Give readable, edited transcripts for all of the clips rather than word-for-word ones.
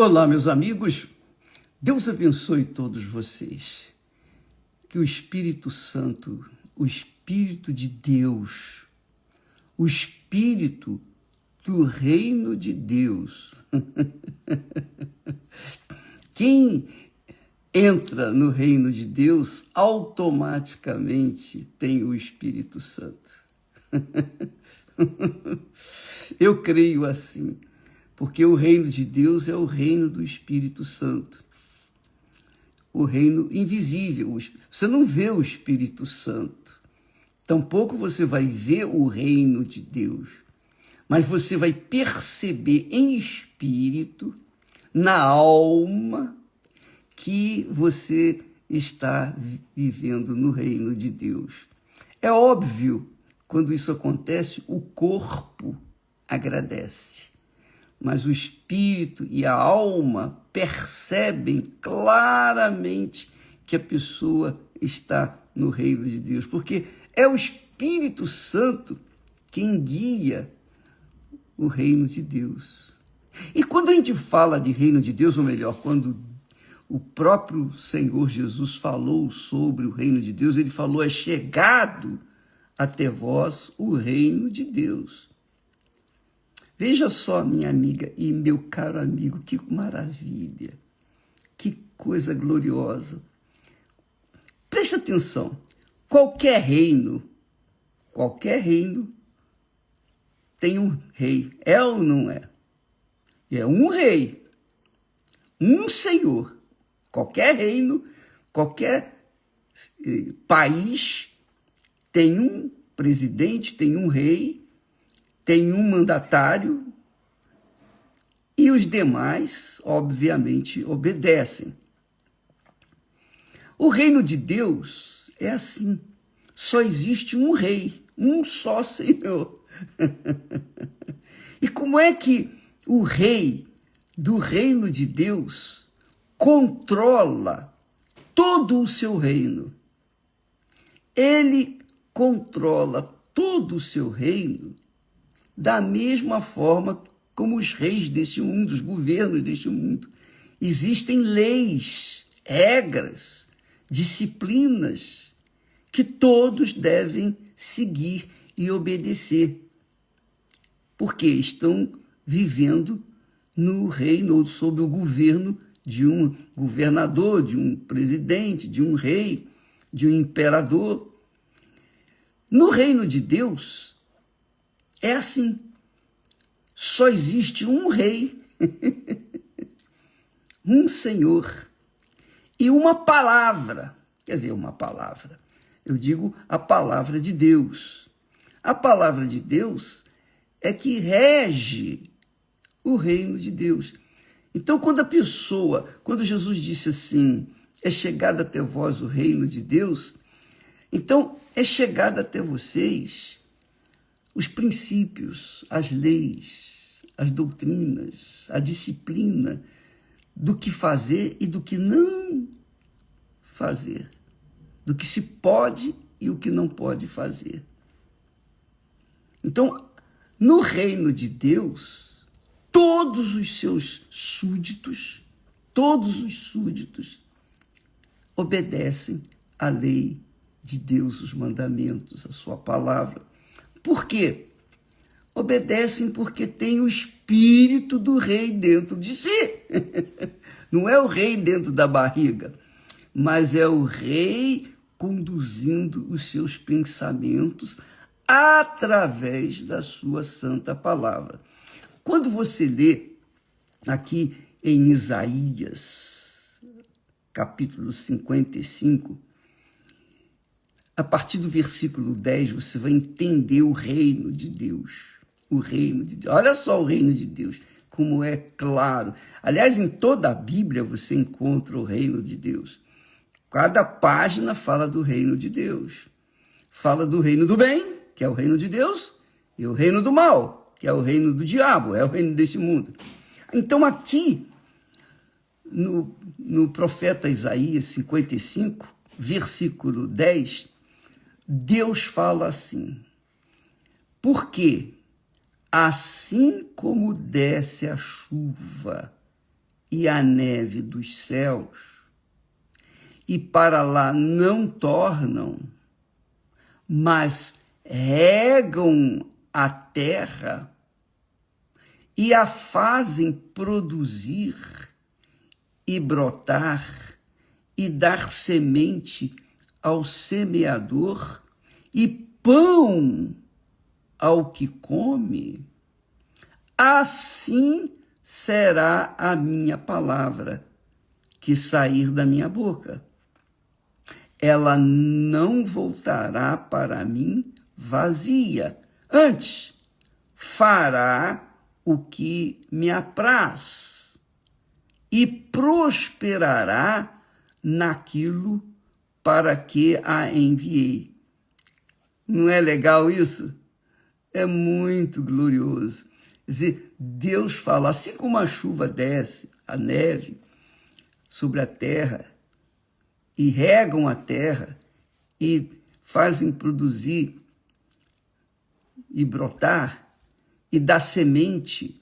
Olá, meus amigos. Deus abençoe todos vocês. Que o Espírito Santo, o Espírito de Deus, o Espírito do Reino de Deus, quem entra no Reino de Deus automaticamente tem o Espírito Santo. Eu creio assim. Porque o reino de Deus é o reino do Espírito Santo. O reino invisível. Você não vê o Espírito Santo. Tampouco você vai ver o reino de Deus. Mas você vai perceber em espírito, na alma, que você está vivendo no reino de Deus. É óbvio, quando isso acontece, o corpo agradece. Mas o espírito e a alma percebem claramente que a pessoa está no reino de Deus, porque é o Espírito Santo quem guia o reino de Deus. E quando a gente fala de reino de Deus, ou melhor, quando o próprio Senhor Jesus falou sobre o reino de Deus, ele falou: é chegado até vós o reino de Deus. Veja só, minha amiga e meu caro amigo, que maravilha, que coisa gloriosa. Presta atenção, qualquer reino tem um rei, é ou não é? É um rei, um senhor. Qualquer reino, qualquer país tem um presidente, tem um rei, tem um mandatário e os demais, obviamente, obedecem. O reino de Deus é assim. Só existe um rei, um só Senhor. E como é que o rei do reino de Deus controla todo o seu reino? Ele controla todo o seu reino da mesma forma como os reis deste mundo, os governos deste mundo. Existem leis, regras, disciplinas que todos devem seguir e obedecer, porque estão vivendo no reino ou sob o governo de um governador, de um presidente, de um rei, de um imperador. No reino de Deus, é assim, só existe um rei, um senhor e uma palavra, quer dizer, uma palavra, eu digo a palavra de Deus. A palavra de Deus é que rege o reino de Deus. Então, quando Jesus disse assim, é chegado até vós o reino de Deus, então é chegado até vocês os princípios, as leis, as doutrinas, a disciplina do que fazer e do que não fazer, do que se pode e o que não pode fazer. Então, no reino de Deus, todos os seus súditos, obedecem à lei de Deus, os mandamentos, a sua palavra. Por quê? Obedecem porque tem o espírito do rei dentro de si. Não é o rei dentro da barriga, mas é o rei conduzindo os seus pensamentos através da sua santa palavra. Quando você lê aqui em Isaías, capítulo 55, a partir do versículo 10, você vai entender o reino de Deus. O reino de Deus. Olha só o reino de Deus, como é claro. Aliás, em toda a Bíblia você encontra o reino de Deus. Cada página fala do reino de Deus. Fala do reino do bem, que é o reino de Deus, e o reino do mal, que é o reino do diabo, é o reino deste mundo. Então aqui, no profeta Isaías 55, versículo 10, Deus fala assim: porque assim como desce a chuva e a neve dos céus, e para lá não tornam, mas regam a terra e a fazem produzir e brotar e dar semente ao semeador e pão ao que come, assim será a minha palavra que sair da minha boca. Ela não voltará para mim vazia, antes fará o que me apraz e prosperará naquilo para que a enviei. Não é legal isso? É muito glorioso. Quer dizer, Deus fala, assim como a chuva desce, a neve, sobre a terra, e regam a terra, e fazem produzir e brotar, e dá semente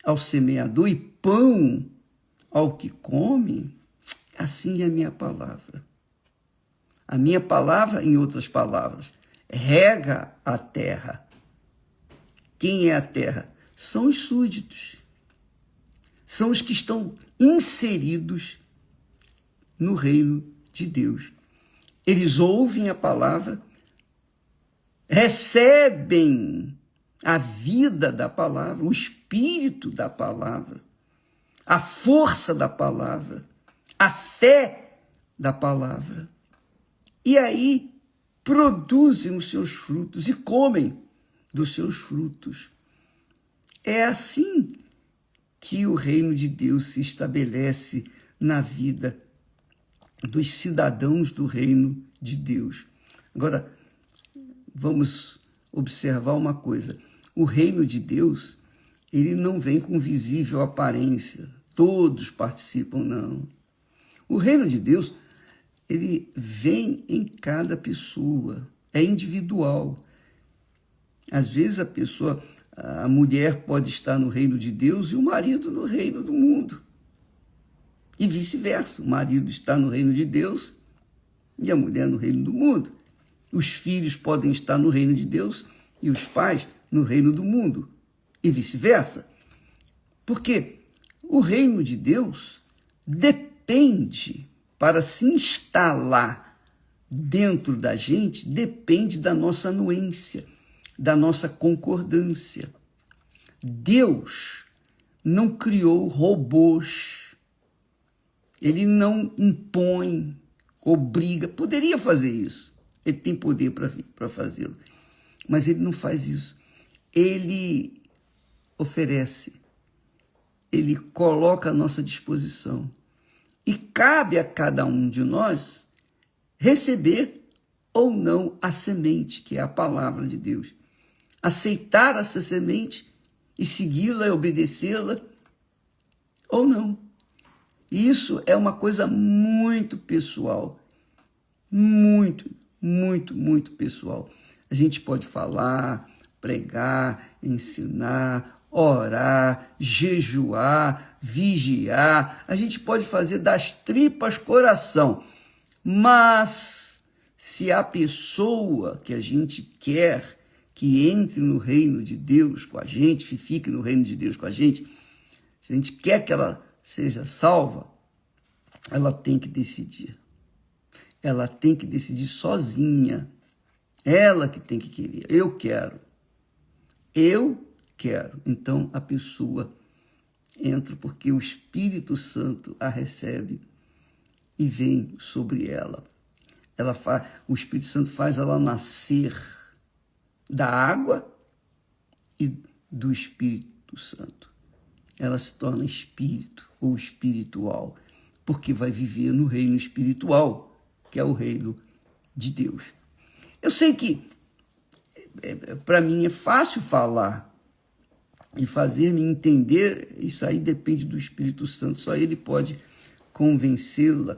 ao semeador, e pão ao que come, assim é a minha palavra. A minha palavra, em outras palavras, rega a terra. Quem é a terra? São os súditos. São os que estão inseridos no reino de Deus. Eles ouvem a palavra, recebem a vida da palavra, o espírito da palavra, a força da palavra, a fé da palavra. E aí produzem os seus frutos e comem dos seus frutos. É assim que o reino de Deus se estabelece na vida dos cidadãos do reino de Deus. Agora, vamos observar uma coisa. O reino de Deus, ele não vem com visível aparência. Todos participam, não. O reino de Deus, ele vem em cada pessoa. É individual. Às vezes a mulher pode estar no reino de Deus e o marido no reino do mundo. E vice-versa, o marido está no reino de Deus e a mulher no reino do mundo. Os filhos podem estar no reino de Deus e os pais no reino do mundo, e vice-versa. Porque o reino de Deus depende, para se instalar dentro da gente, depende da nossa anuência, da nossa concordância. Deus não criou robôs. Ele não impõe, obriga. Poderia fazer isso. Ele tem poder para fazê-lo. Mas ele não faz isso. Ele oferece. Ele coloca à nossa disposição. E cabe a cada um de nós receber ou não a semente, que é a palavra de Deus. Aceitar essa semente e segui-la, obedecê-la ou não. Isso é uma coisa muito pessoal, muito, muito, muito pessoal. A gente pode falar, pregar, ensinar, orar, jejuar, vigiar. A gente pode fazer das tripas coração. Mas se a pessoa que a gente quer que entre no reino de Deus com a gente, que fique no reino de Deus com a gente, se a gente quer que ela seja salva, ela tem que decidir. Ela tem que decidir sozinha. Ela que tem que querer. Eu quero. Eu quero. Então a pessoa entra porque o Espírito Santo a recebe e vem sobre ela. O Espírito Santo faz ela nascer da água e do Espírito Santo. Ela se torna espírito ou espiritual, porque vai viver no reino espiritual, que é o reino de Deus. Eu sei que para mim é fácil falar e fazer-me entender, isso aí depende do Espírito Santo, só ele pode convencê-lo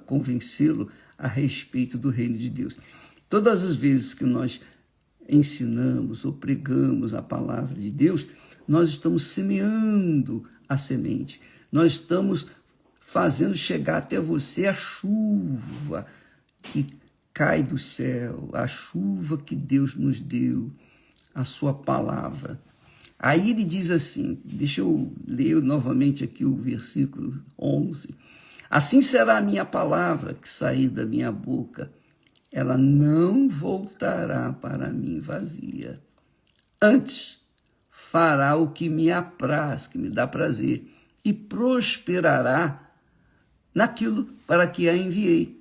a respeito do reino de Deus. Todas as vezes que nós ensinamos ou pregamos a palavra de Deus, nós estamos semeando a semente. Nós estamos fazendo chegar até você a chuva que cai do céu, a chuva que Deus nos deu, a sua palavra. Aí ele diz assim, deixa eu ler novamente aqui o versículo 11. Assim será a minha palavra que sair da minha boca, ela não voltará para mim vazia. Antes, fará o que me apraz, que me dá prazer, e prosperará naquilo para que a enviei.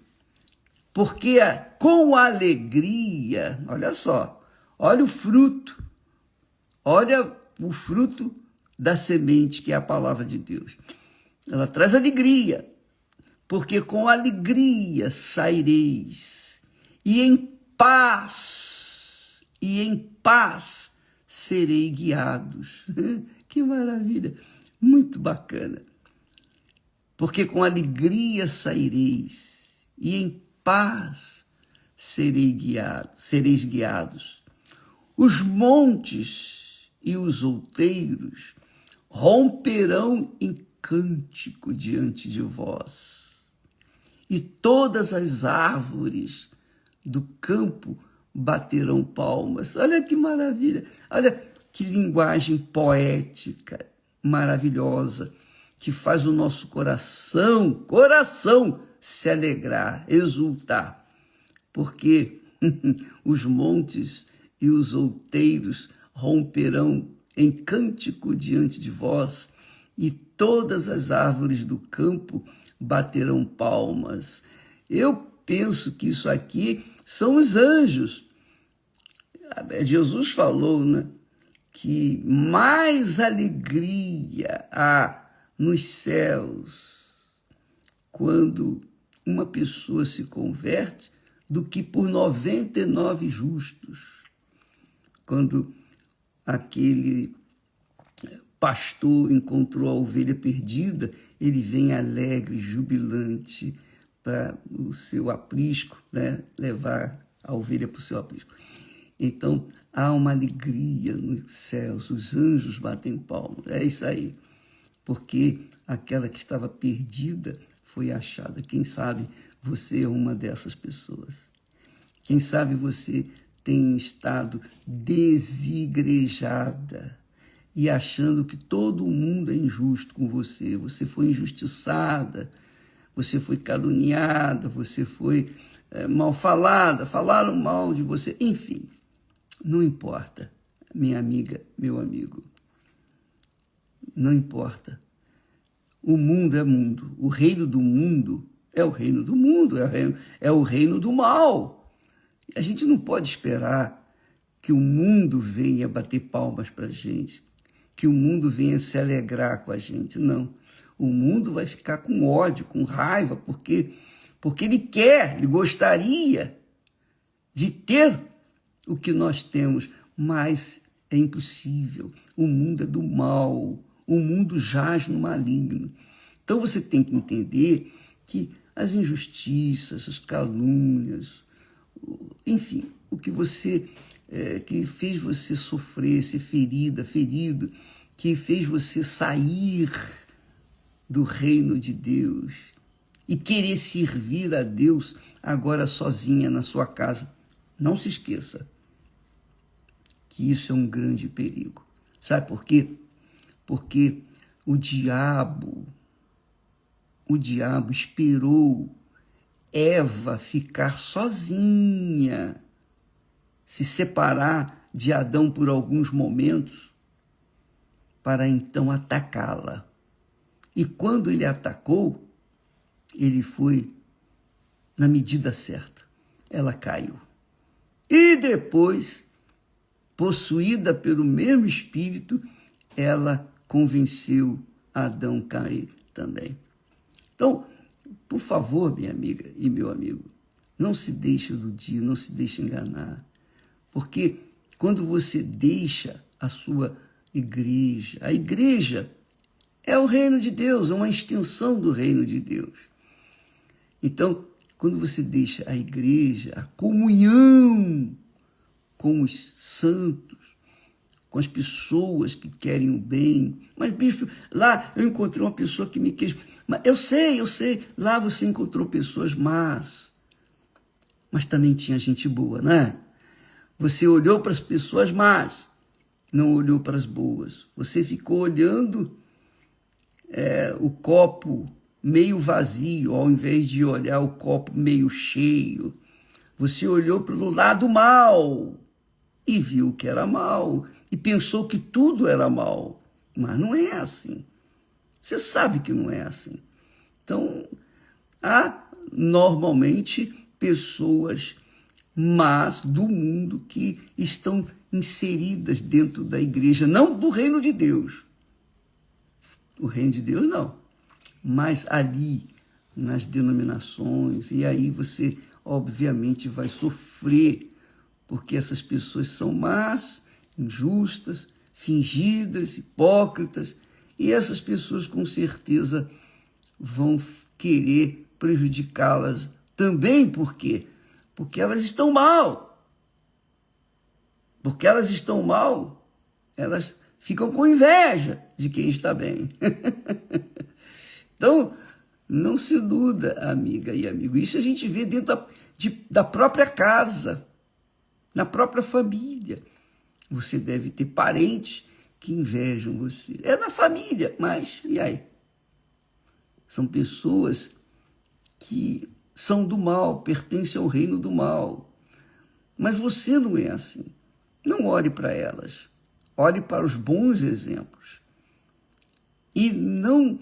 Porque com alegria, olha só, olha o fruto da semente que é a palavra de Deus. Ela traz alegria, porque com alegria saireis, e em paz serei guiados. Que maravilha, muito bacana. Porque com alegria saireis, e em paz sereis guiados. Os montes e os outeiros romperão em cântico diante de vós, e todas as árvores do campo baterão palmas. Olha que maravilha, olha que linguagem poética, maravilhosa, que faz o nosso coração se alegrar, exultar, porque os montes e os outeiros romperão em cântico diante de vós, e todas as árvores do campo baterão palmas. Eu penso que isso aqui são os anjos. Jesus falou, né, que mais alegria há nos céus quando uma pessoa se converte do que por 99 justos. Quando aquele pastor encontrou a ovelha perdida, ele vem alegre, jubilante para o seu aprisco, né? Levar a ovelha para o seu aprisco. Então, há uma alegria nos céus, os anjos batem palmas, é isso aí, porque aquela que estava perdida foi achada. Quem sabe você é uma dessas pessoas. Quem sabe você tem estado desigrejada e achando que todo mundo é injusto com você. Você foi injustiçada, você foi caluniada, você foi mal falada, falaram mal de você. Enfim, não importa, minha amiga, meu amigo. Não importa. O mundo é mundo. O reino do mundo é o reino do mundo, é o reino do mal. A gente não pode esperar que o mundo venha bater palmas para a gente, que o mundo venha se alegrar com a gente. Não. O mundo vai ficar com ódio, com raiva, porque ele gostaria de ter o que nós temos, mas é impossível. O mundo é do mal, o mundo jaz no maligno. Então você tem que entender que as injustiças, as calúnias, enfim, o que que fez você sofrer, ser ferido, que fez você sair do reino de Deus e querer servir a Deus agora sozinha na sua casa. Não se esqueça que isso é um grande perigo. Sabe por quê? Porque o diabo esperou Eva ficar sozinha, se separar de Adão por alguns momentos, para então atacá-la. E quando ele atacou, ele foi na medida certa. Ela caiu. E depois, possuída pelo mesmo espírito, ela convenceu Adão a cair também. Então, por favor, minha amiga e meu amigo, não se deixe iludir, não se deixe enganar. Porque quando você deixa a sua igreja, a igreja é o reino de Deus, é uma extensão do reino de Deus. Então, quando você deixa a igreja, a comunhão com os santos, com as pessoas que querem o bem. Mas, bispo, lá eu encontrei uma pessoa que me quis. Mas eu sei, lá você encontrou pessoas más. Mas também tinha gente boa, né? Você olhou para as pessoas más, não olhou para as boas. Você ficou olhando o copo meio vazio, ao invés de olhar o copo meio cheio. Você olhou pelo lado mal e viu que era mal e pensou que tudo era mal. Mas não é assim. Você sabe que não é assim. Então, há normalmente pessoas más do mundo que estão inseridas dentro da igreja, não do reino de Deus. O reino de Deus não, mas ali nas denominações, e aí você obviamente vai sofrer, porque essas pessoas são más, injustas, fingidas, hipócritas, e essas pessoas com certeza vão querer prejudicá-las também, por quê? Porque elas estão mal. Porque elas estão mal, elas ficam com inveja de quem está bem. Então, não se iluda, amiga e amigo. Isso a gente vê dentro da própria casa, na própria família. Você deve ter parentes que invejam você. É na família, mas e aí? São pessoas que são do mal, pertencem ao reino do mal. Mas você não é assim. Não olhe para elas. Olhe para os bons exemplos. E não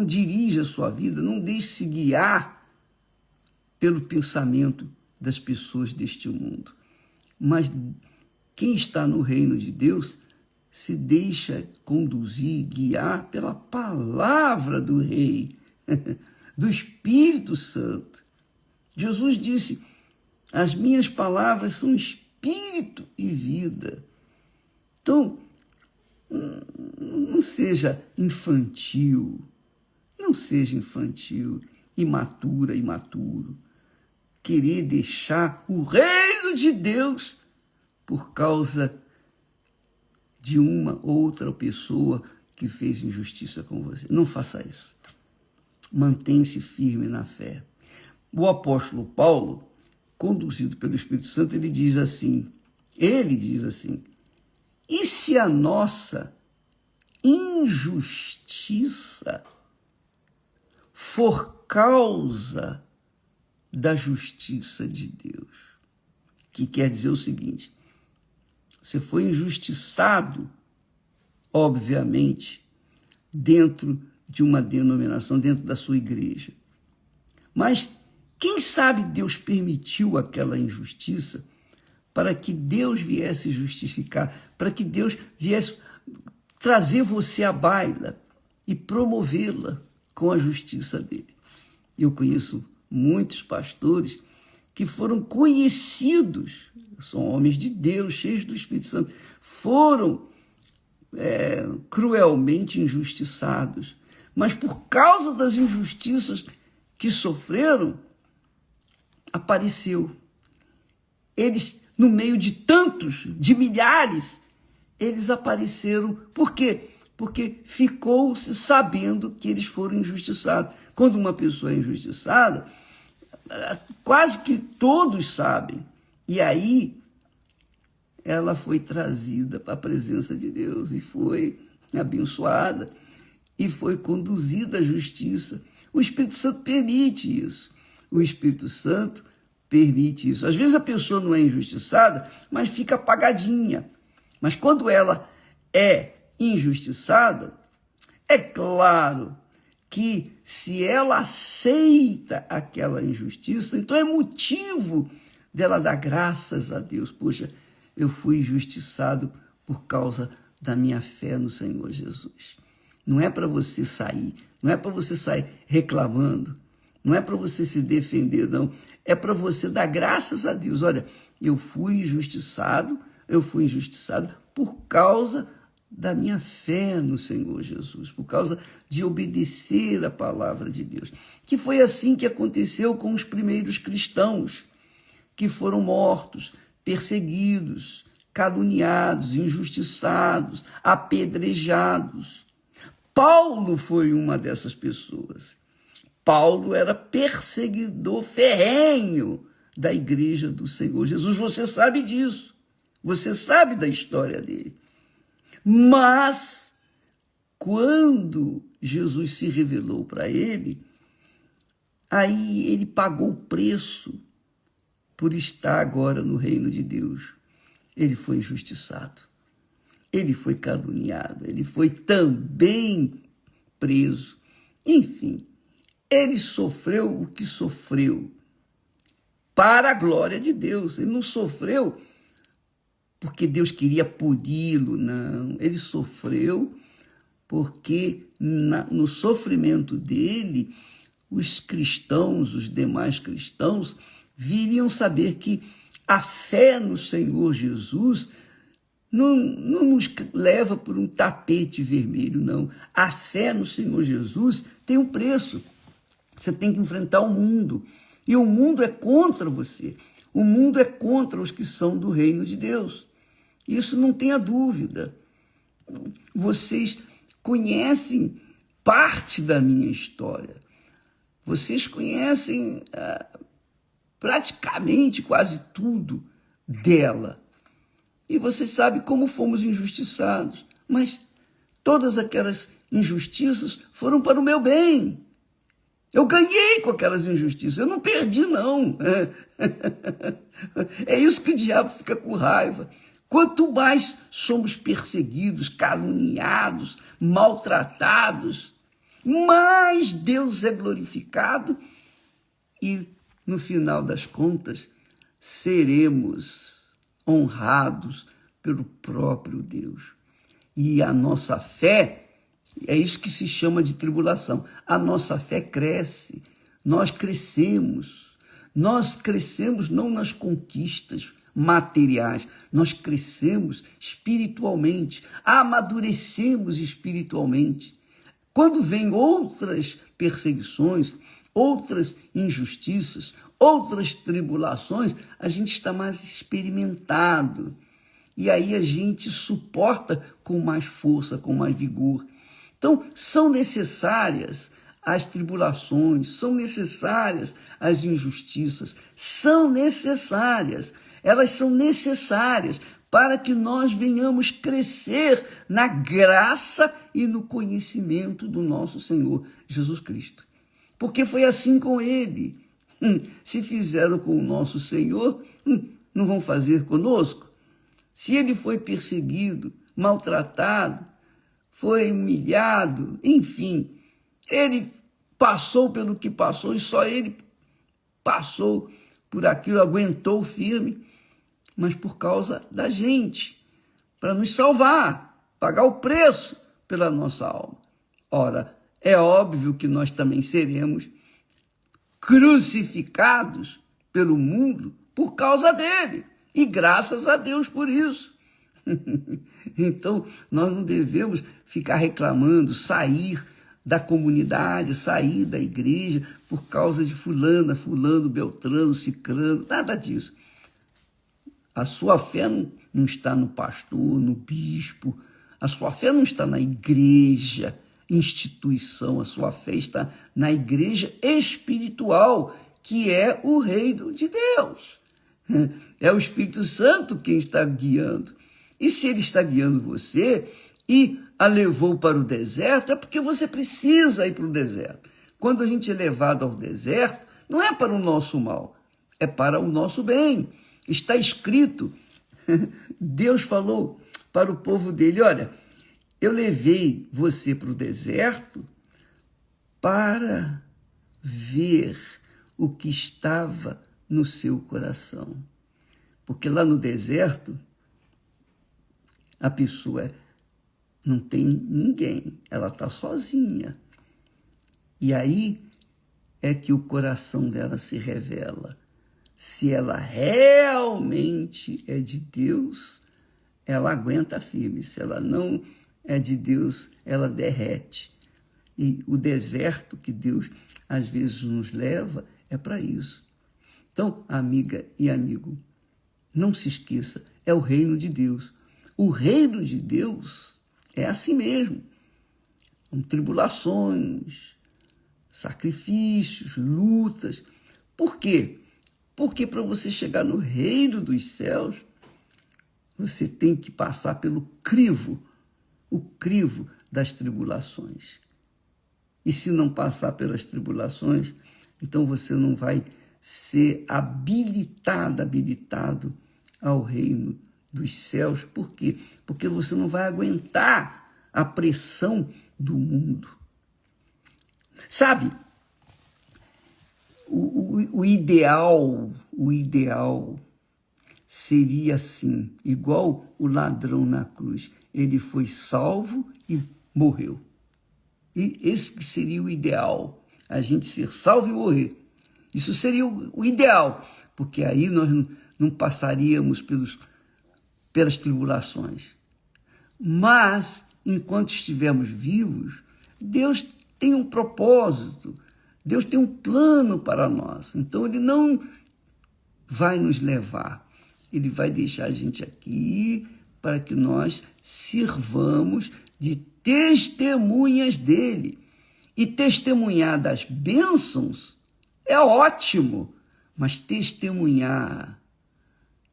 dirija a sua vida, não deixe-se guiar pelo pensamento das pessoas deste mundo. Mas quem está no reino de Deus se deixa conduzir, guiar pela palavra do Rei, do Espírito Santo. Jesus disse: as minhas palavras são espírito e vida. Então, não seja infantil, imaturo, querer deixar o reino de Deus por causa de uma outra pessoa que fez injustiça com você. Não faça isso. Mantém-se firme na fé. O apóstolo Paulo, conduzido pelo Espírito Santo, ele diz assim, e se a nossa injustiça for causa da justiça de Deus? Que quer dizer o seguinte: você foi injustiçado, obviamente, dentro de uma denominação, dentro da sua igreja. Mas quem sabe Deus permitiu aquela injustiça para que Deus viesse justificar, para que Deus viesse trazer você à baila e promovê-la com a justiça dele. Eu conheço muitos pastores que foram conhecidos, são homens de Deus, cheios do Espírito Santo, foram cruelmente injustiçados, mas por causa das injustiças que sofreram, apareceu. Eles, no meio de tantos, de milhares, eles apareceram. Por quê? Porque ficou-se sabendo que eles foram injustiçados. Quando uma pessoa é injustiçada, quase que todos sabem. E aí, ela foi trazida para a presença de Deus e foi abençoada e foi conduzida à justiça. O Espírito Santo permite isso. O Espírito Santo permite isso. Às vezes a pessoa não é injustiçada, mas fica apagadinha. Mas quando ela é injustiçada, é claro que se ela aceita aquela injustiça, então é motivo dela dar graças a Deus. Poxa, eu fui injustiçado por causa da minha fé no Senhor Jesus. Não é para você sair, não é para você sair reclamando, não é para você se defender, não. É para você dar graças a Deus. Olha, eu fui injustiçado por causa da minha fé no Senhor Jesus, por causa de obedecer a palavra de Deus. Que foi assim que aconteceu com os primeiros cristãos, que foram mortos, perseguidos, caluniados, injustiçados, apedrejados. Paulo foi uma dessas pessoas. Paulo era perseguidor ferrenho da igreja do Senhor Jesus. Você sabe disso. Você sabe da história dele. Mas, quando Jesus se revelou para ele, aí ele pagou o preço por estar agora no reino de Deus. Ele foi injustiçado, ele foi caluniado, ele foi também preso. Enfim, ele sofreu o que sofreu para a glória de Deus. Ele não sofreu porque Deus queria puni-lo, não. Ele sofreu porque no sofrimento dele, os cristãos, os demais cristãos, viriam saber que a fé no Senhor Jesus não nos leva por um tapete vermelho, não. A fé no Senhor Jesus tem um preço. Você tem que enfrentar o mundo. E o mundo é contra você. O mundo é contra os que são do reino de Deus. Isso não tenha dúvida. Vocês conhecem parte da minha história. Vocês conhecem praticamente quase tudo dela. E você sabe como fomos injustiçados. Mas todas aquelas injustiças foram para o meu bem. Eu ganhei com aquelas injustiças. Eu não perdi, não. É isso que o diabo fica com raiva. Quanto mais somos perseguidos, caluniados, maltratados, mais Deus é glorificado e, no final das contas, seremos honrados pelo próprio Deus. E a nossa fé, é isso que se chama de tribulação, a nossa fé cresce, nós crescemos não nas conquistas materiais, nós crescemos espiritualmente, amadurecemos espiritualmente. Quando vêm outras perseguições, outras injustiças, outras tribulações, a gente está mais experimentado. E aí a gente suporta com mais força, com mais vigor. Então, são necessárias as tribulações, são necessárias as injustiças, são necessárias. Elas são necessárias para que nós venhamos crescer na graça e no conhecimento do nosso Senhor Jesus Cristo. Porque foi assim com ele. Se fizeram com o nosso Senhor, não vão fazer conosco? Se ele foi perseguido, maltratado, foi humilhado, enfim, ele passou pelo que passou e só ele passou por aquilo, aguentou firme, mas por causa da gente, para nos salvar, pagar o preço pela nossa alma. Ora, é óbvio que nós também seremos crucificados pelo mundo por causa dele, e graças a Deus por isso. Então, nós não devemos ficar reclamando, sair da comunidade, sair da igreja por causa de fulana, fulano, beltrano, cicrano, nada disso. A sua fé não está no pastor, no bispo, a sua fé não está na igreja, instituição, a sua fé está na igreja espiritual, que é o reino de Deus. É o Espírito Santo quem está guiando. E se ele está guiando você e a levou para o deserto, é porque você precisa ir para o deserto. Quando a gente é levado ao deserto, não é para o nosso mal, é para o nosso bem. Está escrito, Deus falou para o povo dele, olha, eu levei você para o deserto para ver o que estava no seu coração. Porque lá no deserto, a pessoa não tem ninguém, ela está sozinha. E aí é que o coração dela se revela. Se ela realmente é de Deus, ela aguenta firme. Se ela não é de Deus, ela derrete. E o deserto que Deus às vezes nos leva é para isso. Então, amiga e amigo, não se esqueça, é o reino de Deus. O reino de Deus é assim mesmo. Com tribulações, sacrifícios, lutas. Por quê? Porque para você chegar no reino dos céus, você tem que passar pelo crivo, o crivo das tribulações. E se não passar pelas tribulações, então você não vai ser habilitado ao reino dos céus. Por quê? Porque você não vai aguentar a pressão do mundo. Sabe, o ideal seria assim, igual o ladrão na cruz. Ele foi salvo e morreu. E esse que seria o ideal, a gente ser salvo e morrer. Isso seria o ideal, porque aí nós não passaríamos pelas tribulações. Mas, enquanto estivermos vivos, Deus tem um propósito, Deus tem um plano para nós. Então, Ele não vai nos levar, Ele vai deixar a gente aqui para que nós sirvamos de testemunhas dEle. E testemunhar das bênçãos é ótimo, mas testemunhar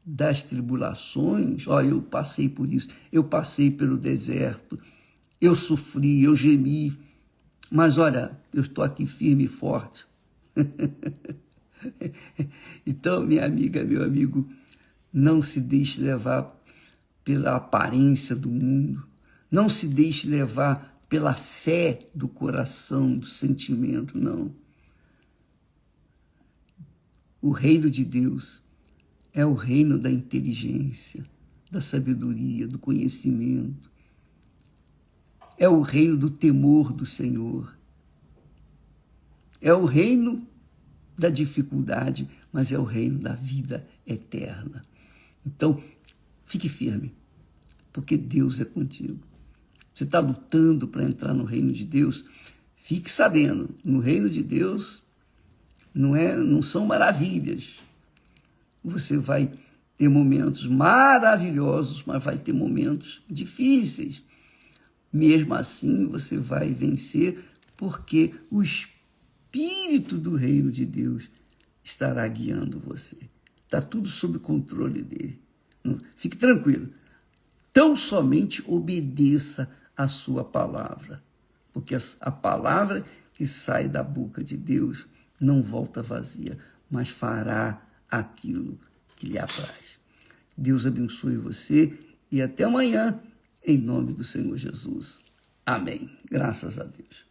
das tribulações, eu passei por isso, eu passei pelo deserto, eu sofri, eu gemi, mas olha, eu estou aqui firme e forte. Então, minha amiga, meu amigo, não se deixe levar pela aparência do mundo, não se deixe levar pela fé do coração, do sentimento, não. O reino de Deus é o reino da inteligência, da sabedoria, do conhecimento. É o reino do temor do Senhor. É o reino da dificuldade, mas é o reino da vida eterna. Então, fique firme, porque Deus é contigo. Você está lutando para entrar no reino de Deus? Fique sabendo, no reino de Deus não são maravilhas. Você vai ter momentos maravilhosos, mas vai ter momentos difíceis. Mesmo assim, você vai vencer, porque o Espírito do reino de Deus estará guiando você. Está tudo sob o controle dele. Fique tranquilo. Tão somente obedeça a sua palavra, porque a palavra que sai da boca de Deus não volta vazia, mas fará aquilo que lhe apraz. Deus abençoe você e até amanhã, em nome do Senhor Jesus. Amém. Graças a Deus.